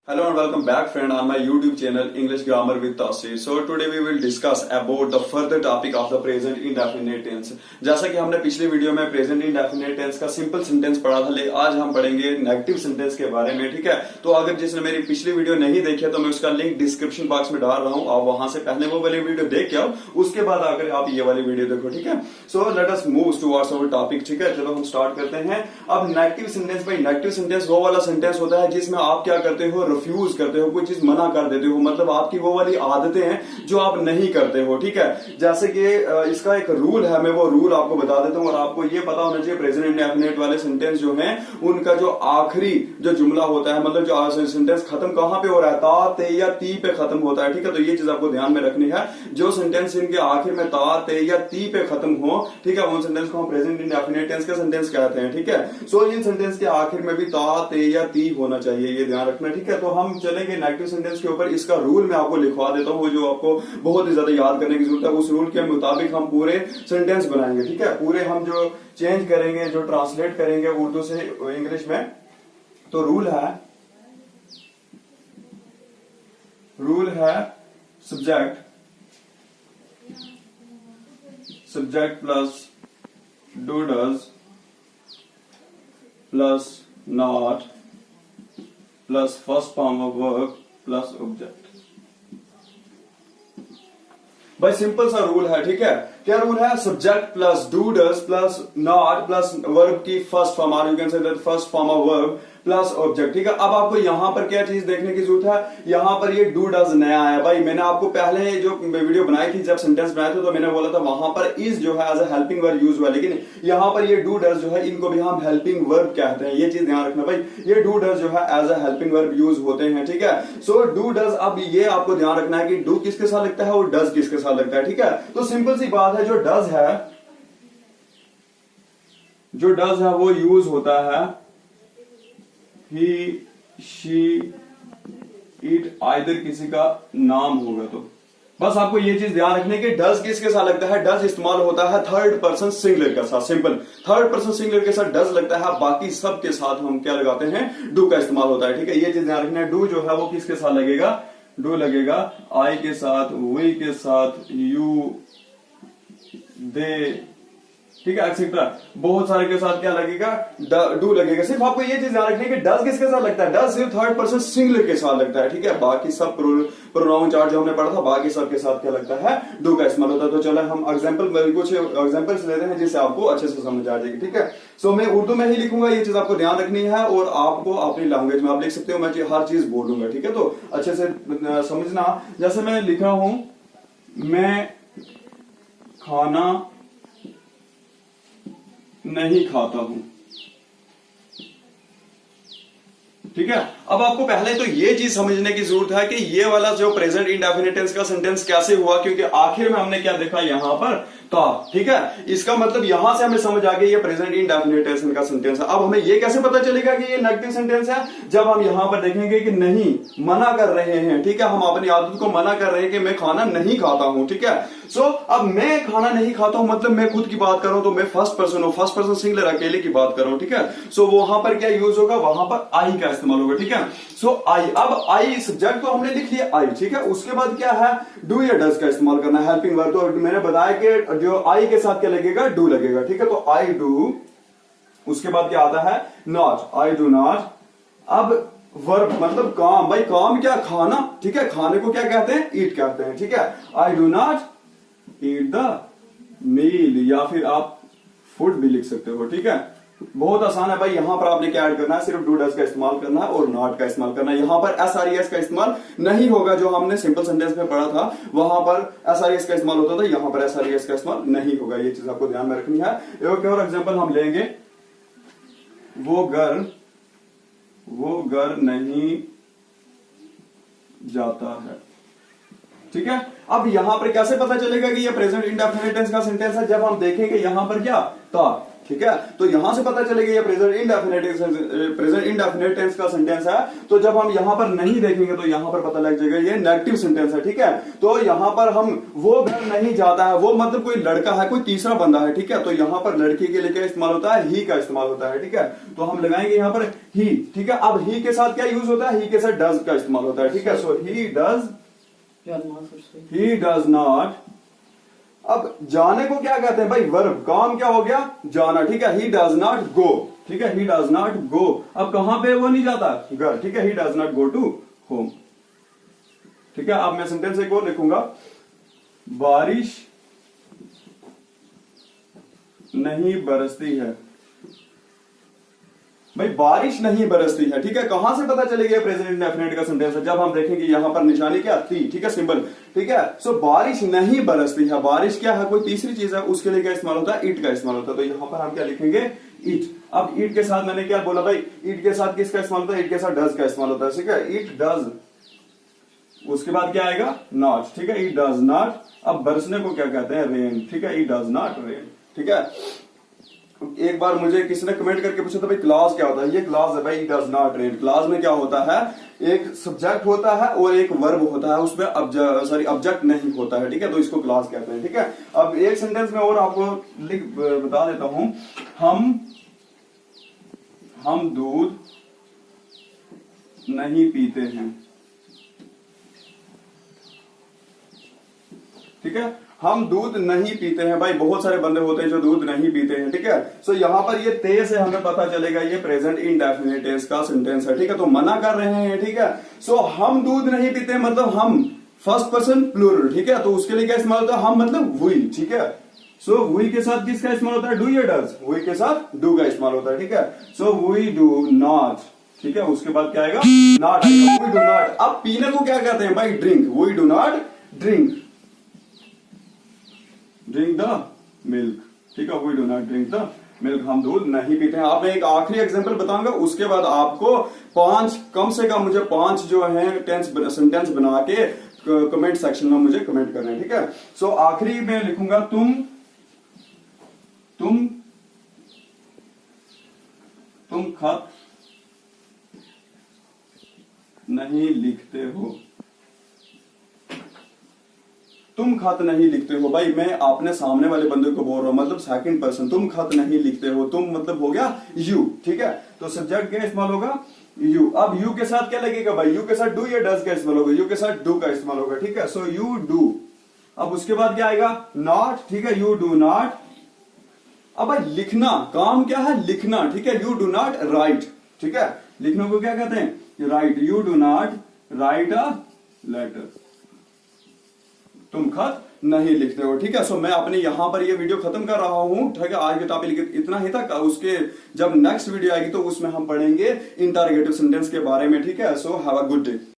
Hello and welcome back friend on my YouTube channel English Grammar with Tasir. So today we will discuss about the further topic of the present indefinite tense. जैसा कि हमने पिछली video में present indefinite tense का simple sentence पढ़ा था, ले आज हम पढ़ेंगे नेगेटिव सेंटेंस के बारे में। ठीक है, तो अगर जिसने मेरी पिछली वीडियो नहीं देखी है तो मैं उसका लिंक डिस्क्रिप्शन बॉक्स में डाल रहा हूं, आप वहां से पहले वो वाली वीडियो देख के आओ, उसके बाद आकर आप ये वाली वीडियो देखो। ठीक है, so let us move towards our topic. ठीक है, चलो हम स्टार्ट करते हैं। अब नेगेटिव सेंटेंस भाई, नेगेटिव सेंटेंस वो वाला सेंटेंस होता है जिसमें आप क्या करते हो, रिफ्यूज करते हो, कोई चीज मना कर देते हो, मतलब आपकी वो वाली आदतें हैं जो आप नहीं करते हो। ठीक है, जैसे कि इसका एक रूल है, मैं वो रूल आपको बता देता हूं और आपको ये पता होना चाहिए प्रेजेंट इंडेफिनिट वाले सेंटेंस जो हैं उनका जो आखिरी जो जुमला होता है, मतलब जो सेंटेंस खत्म कहां पे हो रहा है, ता ते या ती पे खत्म होता है। ठीक है, तो ये चीज आपको ध्यान में रखनी है, जो सेंटेंस इनके आखिर में ता ते या ती पे खत्म हो, ठीक है, उन सेंटेंस को हम प्रेजेंट इंडेफिनिट टेंस का सेंटेंस कहते हैं। ठीक है, सो इन सेंटेंस के आखिर में भी ता ते या ती होना चाहिए, ये ध्यान रखना। ठीक है, तो हम चलेंगे नेगेटिव सेंटेंस के ऊपर। इसका रूल मैं आपको लिखवा देता हूं, जो आपको बहुत ही ज्यादा याद करने की जरूरत है। उस रूल के मुताबिक हम पूरे सेंटेंस बनाएंगे। ठीक है, पूरे हम जो चेंज करेंगे, जो ट्रांसलेट करेंगे उर्दू से इंग्लिश में, तो रूल है subject plus do does plus not plus first form of verb plus object. भाई सिंपल सा रूल है। ठीक है, क्या रूल है? Subject plus do does plus not plus verb की फर्स्ट फॉर्म, और you can say that first form of verb plus object. ठीक है, अब आपको यहां पर क्या चीज देखने की जरूरत है, यहां पर ये डू डज नया है। भाई मैंने आपको पहले जो वीडियो बनाई थी, जब सेंटेंस बनाए थे, तो मैंने बोला था वहां पर इज जो है as a helping verb use हुआ, लेकिन यहां पर ये डू डज जो है इनको भी हम हेल्पिंग वर्ब कहते हैं। ये चीज ध्यान रखना भाई, ये डू डज जो है as a helping verb use होते हैं। ठीक है, सो डू डज, अब ये आपको ध्यान रखना है कि डू किसके साथ लगता है और डज किसके साथ लगता है। ठीक है, तो सिंपल सी बात है, जो डज है वो यूज होता है ही शी इट, आइदर किसी का नाम होगा तो। बस आपको ये चीज ध्यान रखने की, डज किसके साथ लगता है, डज इस्तेमाल होता है थर्ड पर्सन सिंगुलर के साथ। सिंपल थर्ड पर्सन सिंगुलर के साथ डज लगता है, बाकी सब के साथ हम क्या लगाते हैं, डू का इस्तेमाल होता है। ठीक है, ये चीज ध्यान रखना है। डू जो है वो किसके साथ लगेगा, डू लगेगा आई के साथ, वी के साथ, यू, दे, ठीक है, एक्सेट्रा, बहुत सारे के साथ क्या लगेगा, डू लगेगा। सिर्फ आपको ये चीज ध्यान रखनी है कि डज किसके साथ लगता है, डज सिर्फ थर्ड पर्सन सिंगुलर के साथ लगता है। ठीक है, बाकी सब प्रोनाउन चार्ट जो हमने पढ़ा था, बाकी सब के साथ क्या लगता है, डू का इस्तेमाल होता है। तो चलो हम कुछ एग्जांपल्स लेते हैं जिससे आपको अच्छे से समझ आ जाएगी। ठीक है, सो मैं उर्दू में ही लिखूंगा, ये चीज आपको ध्यान रखनी है, और आपको अपनी लैंग्वेज में आप लिख सकते हो, मैं हर चीज बोलूंगा। ठीक है, तो अच्छे से समझना। जैसे मैं लिख रहा हूं, मैं खाना नहीं खाता हूं। ठीक है, अब आपको पहले तो ये चीज समझने की जरूरत है कि ये वाला जो प्रेजेंट इंडेफिनिट टेंस का सेंटेंस कैसे हुआ, क्योंकि आखिर में हमने क्या देखा, यहां पर था। ठीक है, इसका मतलब यहां से हमें समझ आ गई ये प्रेजेंट इंडेफिनिट टेंस का सेंटेंस है। अब हमें ये कैसे पता चलेगा कि ये नेगेटिव सेंटेंस है, जब हम यहां पर देखेंगे कि नहीं, मना कर रहे हैं। ठीक है, हम अपनी आदत को मना कर रहे हैं कि मैं खाना नहीं खाता हूं। ठीक है, सो अब मैं खाना नहीं खाता हूं मतलब मैं खुद की बात कर रहा हूं, तो मैं फर्स्ट पर्सन हूं, फर्स्ट पर्सन सिंगुलर, अकेले की बात कर रहा हूं। ठीक है, सो वहां पर क्या यूज होगा, वहां पर आई का इस्तेमाल होगा। ठीक है, सो आई, अब आई सब्जेक्ट तो हमने लिख लिया आई। ठीक है, उसके बाद क्या है, डू या डज का इस्तेमाल करना है, हेल्पिंग वर्ब। तो मैंने बताया कि जो आई के साथ क्या लगेगा, डू लगेगा। ठीक है, तो आई डू, उसके बाद क्या आता है, नॉट, आई डू नॉट। अब वर्ब मतलब काम, भाई काम क्या, खाना। ठीक है, खाने को क्या कहते हैं, ईट कहते हैं। ठीक है, I do not eat the meal, या फिर आप फूड भी लिख सकते हो। ठीक है, बहुत आसान है भाई, यहां पर आपने क्या ऐड करना है, सिर्फ डू डज का इस्तेमाल करना है और नॉट का इस्तेमाल करना है। यहां पर एसआरईएस का इस्तेमाल नहीं होगा, जो हमने सिंपल सेंटेंस में पढ़ा था वहां पर एसआरईएस का इस्तेमाल होता था, यहां पर एसआरईएस का इस्तेमाल नहीं होगा। ये चीज आपको ध्यान में रखनी है। एक और एग्जांपल हम लेंगे, वो घर नहीं जाता है। ठीक है, अब यहां पर कैसे पता चलेगा कि ये प्रेजेंट इंडेफिनिट टेंस का सेंटेंस है, जब हम देखेंगे यहां पर क्या था, ठीक है, तो यहां से पता चलेगा ये प्रेजेंट इंडेफिनिट टेंस का सेंटेंस है। तो जब हम यहां पर नहीं देखेंगे तो यहां पर पता लग जाएगा ये नेगेटिव सेंटेंस है। ठीक है, तो यहां पर हम वो घर नहीं जाता है, वो मतलब कोई लड़का है, कोई तीसरा बंदा है। ठीक है, तो यहां पर लड़की के लिए क्या इस्तेमाल होता है, ही का इस्तेमाल होता है। ठीक है, तो हम लगाएंगे यहां पर ही। ठीक है, अब ही के साथ क्या यूज होता है, ही के साथ डज का इस्तेमाल होता है। ठीक है, सो ही डज नॉट। अब जाने को क्या कहते हैं भाई, वर्ब, काम क्या हो गया, जाना। ठीक है, ही डज नॉट गो। ठीक है, ही डज नॉट गो, अब कहां पे वो नहीं जाता, घर। ठीक है, he does not go to home. ठीक है, अब मैं सेंटेंस एक और लिखूंगा, बारिश नहीं बरसती है। भाई बारिश नहीं बरसती है। ठीक है, कहां से पता चलेगा प्रेजेंट इंडेफिनिट का सेंटेंस है, जब हम देखेंगे यहां पर निशानी क्या थी। ठीक है, सिंबल। ठीक है, सो बारिश नहीं बरसती है, बारिश क्या है, कोई तीसरी चीज है, उसके लिए क्या इस्तेमाल होता है, इट का इस्तेमाल होता है। तो यहां पर हम क्या लिखेंगे, इट। अब इट के साथ मैंने क्या बोला भाई, इट के साथ किसका इस्तेमाल होता है, इट के साथ डज का इस्तेमाल होता है। ठीक है, इट डज, उसके बाद क्या आएगा, नॉट। ठीक है, इट डज नॉट। अब बरसने को क्या कहते हैं, रेन। ठीक है, इट डज नॉट रेन। ठीक है, एक बार मुझे किसी ने कमेंट करके पूछा था भाई क्लास क्या होता है, ये क्लास है भाई, it does not rain. Class में क्या होता है, एक सब्जेक्ट होता है और एक वर्ब होता है, उसमें ऑब्जेक्ट नहीं होता है। ठीक है, तो इसको क्लास कहते हैं। ठीक है, अब एक सेंटेंस में और आपको बता देता हूं, हम दूध नहीं पीते हैं। ठीक है, हम दूध नहीं पीते हैं। भाई बहुत सारे बंदे होते हैं जो दूध नहीं पीते हैं। ठीक है, सो यहां पर ये ते से हमें पता चलेगा ये प्रेजेंट इंडेफिनिट टेंस का सेंटेंस है। ठीक है, तो मना कर रहे हैं। ठीक है, सो हम दूध नहीं पीते मतलब हम, फर्स्ट पर्सन प्लूरल। ठीक है, तो उसके लिए क्या इस्तेमाल होता है, हम मतलब वी। ठीक है, सो वी के साथ किसका इस्तेमाल होता है, डू या डज, वी के साथ डू का इस्तेमाल होता है। ठीक है, सो वी डू नॉट। ठीक है, उसके बाद क्या आएगा, नॉट आएगा, वी डू नॉट। अब पीने को क्या कहते हैं भाई, drink. We do not drink the milk. ठीक है, we do not drink the milk, हम दूध नहीं पीते हैं। आप मैं एक आखिरी एग्जांपल बताऊंगा, उसके बाद आपको कम से कम मुझे 5 जो है सेंटेंस बना के कमेंट सेक्शन में मुझे कमेंट करना है। ठीक है, सो आखिरी में लिखूंगा, तुम खत नहीं लिखते हो। तुम खत नहीं लिखते हो, भाई मैं अपने सामने वाले बंदे को बोल रहा हूं, मतलब सेकंड पर्सन, तुम खत नहीं लिखते हो। तुम मतलब हो गया यू। ठीक है, तो सब्जेक्ट क्या इस्तेमाल होगा, यू। अब यू के साथ क्या लगेगा भाई, यू के साथ डू या डज का इस्तेमाल होगा, यू के साथ डू का इस्तेमाल होगा। ठीक है, सो यू डू। अब उसके बाद क्या आएगा, नॉट। ठीक है, यू डू नॉट। अब भाई लिखना, काम क्या है, लिखना। ठीक है, यू डू नॉट राइट। ठीक है, लिखने को क्या कहते हैं, write. You do not write a letter, तुम खत नहीं लिखते हो। ठीक है, सो मैं अपने यहां पर ये वीडियो खत्म कर रहा हूं। ठीक है, आज के टॉपिक इतना ही था। उसके जब नेक्स्ट वीडियो आएगी तो उसमें हम पढ़ेंगे इंटरोगेटिव सेंटेंस के बारे में। ठीक है, so have a good day.